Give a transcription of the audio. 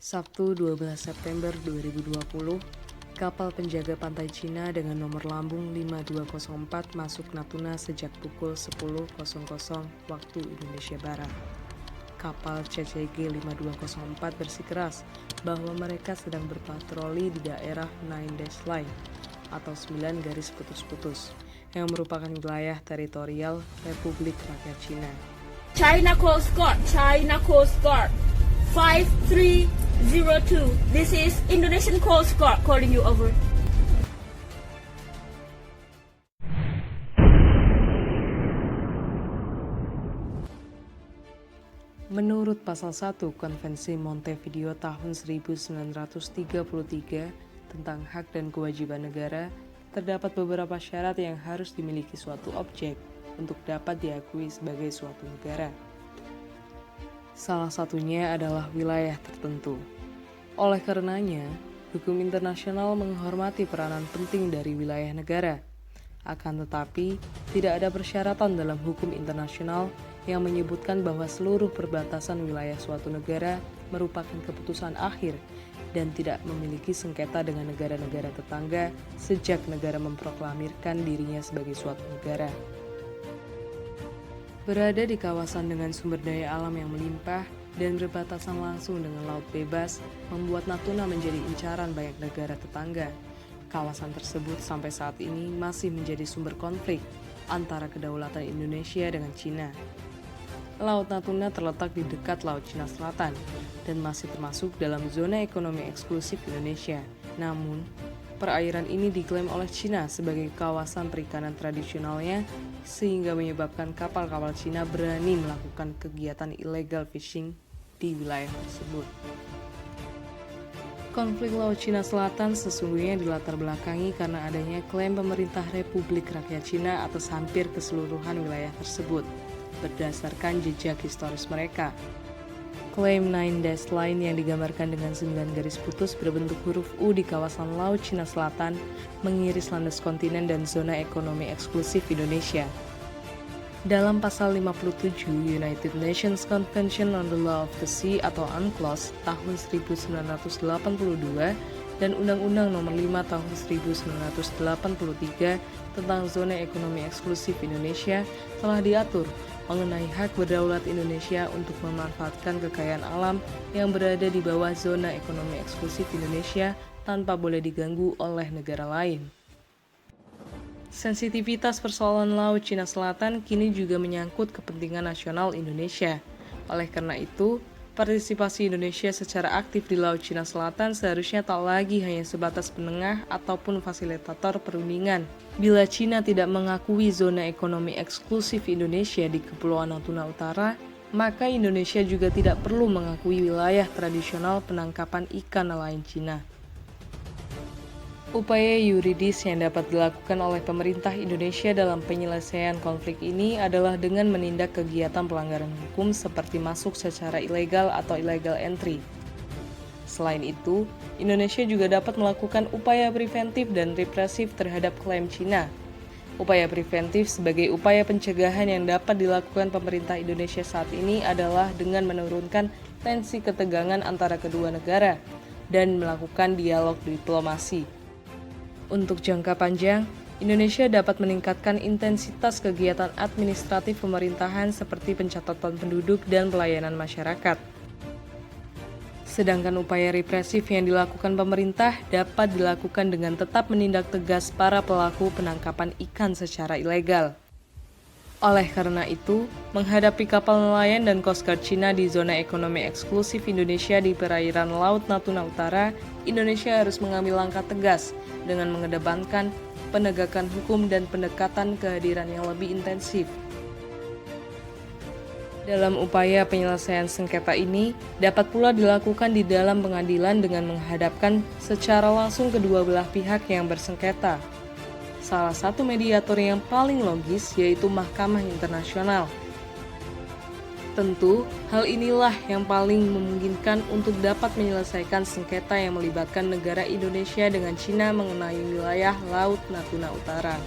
Sabtu 12 September 2020, kapal penjaga pantai Cina dengan nomor lambung 5204 masuk Natuna sejak pukul 10.00 waktu Indonesia Barat. Kapal CCG 5204 bersikeras bahwa mereka sedang berpatroli di daerah Nine Dash Line atau 9 garis putus-putus yang merupakan wilayah teritorial Republik Rakyat Cina. China Coast Guard 5302. This is Indonesian Coast Guard calling you over. Menurut Pasal 1 Konvensi Montevideo tahun 1933 tentang hak dan kewajiban negara, terdapat beberapa syarat yang harus dimiliki suatu objek untuk dapat diakui sebagai suatu negara. Salah satunya adalah wilayah tertentu. Oleh karenanya, hukum internasional menghormati peranan penting dari wilayah negara. Akan tetapi, tidak ada persyaratan dalam hukum internasional yang menyebutkan bahwa seluruh perbatasan wilayah suatu negara merupakan keputusan akhir dan tidak memiliki sengketa dengan negara-negara tetangga sejak negara memproklamirkan dirinya sebagai suatu negara. Berada di kawasan dengan sumber daya alam yang melimpah dan berbatasan langsung dengan laut bebas membuat Natuna menjadi incaran banyak negara tetangga. Kawasan tersebut sampai saat ini masih menjadi sumber konflik antara kedaulatan Indonesia dengan Cina. Laut Natuna terletak di dekat Laut Cina Selatan dan masih termasuk dalam zona ekonomi eksklusif Indonesia. Namun, perairan ini diklaim oleh Cina sebagai kawasan perikanan tradisionalnya sehingga menyebabkan kapal-kapal Cina berani melakukan kegiatan illegal fishing di wilayah tersebut. Konflik Laut Cina Selatan sesungguhnya dilatar belakangi karena adanya klaim pemerintah Republik Rakyat Cina atas hampir keseluruhan wilayah tersebut, berdasarkan jejak historis mereka. Klaim Nine Dash Line yang digambarkan dengan 9 garis putus berbentuk huruf U di kawasan Laut Cina Selatan mengiris landas kontinen dan zona ekonomi eksklusif Indonesia. Dalam pasal 57 United Nations Convention on the Law of the Sea atau UNCLOS tahun 1982 dan Undang-Undang Nomor 5 tahun 1983 tentang zona ekonomi eksklusif Indonesia telah diatur mengenai hak berdaulat Indonesia untuk memanfaatkan kekayaan alam yang berada di bawah zona ekonomi eksklusif Indonesia tanpa boleh diganggu oleh negara lain. Sensitivitas persoalan Laut Cina Selatan kini juga menyangkut kepentingan nasional Indonesia. Oleh karena itu, partisipasi Indonesia secara aktif di Laut Cina Selatan seharusnya tak lagi hanya sebatas penengah ataupun fasilitator perundingan. Bila Cina tidak mengakui zona ekonomi eksklusif Indonesia di Kepulauan Natuna Utara, maka Indonesia juga tidak perlu mengakui wilayah tradisional penangkapan ikan nelayan Cina. Upaya yuridis yang dapat dilakukan oleh pemerintah Indonesia dalam penyelesaian konflik ini adalah dengan menindak kegiatan pelanggaran hukum seperti masuk secara ilegal atau illegal entry. Selain itu, Indonesia juga dapat melakukan upaya preventif dan represif terhadap klaim Cina. Upaya preventif sebagai upaya pencegahan yang dapat dilakukan pemerintah Indonesia saat ini adalah dengan menurunkan tensi ketegangan antara kedua negara dan melakukan dialog diplomasi. Untuk jangka panjang, Indonesia dapat meningkatkan intensitas kegiatan administratif pemerintahan seperti pencatatan penduduk dan pelayanan masyarakat. Sedangkan upaya represif yang dilakukan pemerintah dapat dilakukan dengan tetap menindak tegas para pelaku penangkapan ikan secara ilegal. Oleh karena itu, menghadapi kapal nelayan dan Coast Guard Cina di zona ekonomi eksklusif Indonesia di perairan Laut Natuna Utara, Indonesia harus mengambil langkah tegas dengan mengedepankan penegakan hukum dan pendekatan kehadiran yang lebih intensif. Dalam upaya penyelesaian sengketa ini, dapat pula dilakukan di dalam pengadilan dengan menghadapkan secara langsung kedua belah pihak yang bersengketa. Salah satu mediator yang paling logis yaitu Mahkamah Internasional. Tentu, hal inilah yang paling memungkinkan untuk dapat menyelesaikan sengketa yang melibatkan negara Indonesia dengan Cina mengenai wilayah Laut Natuna Utara.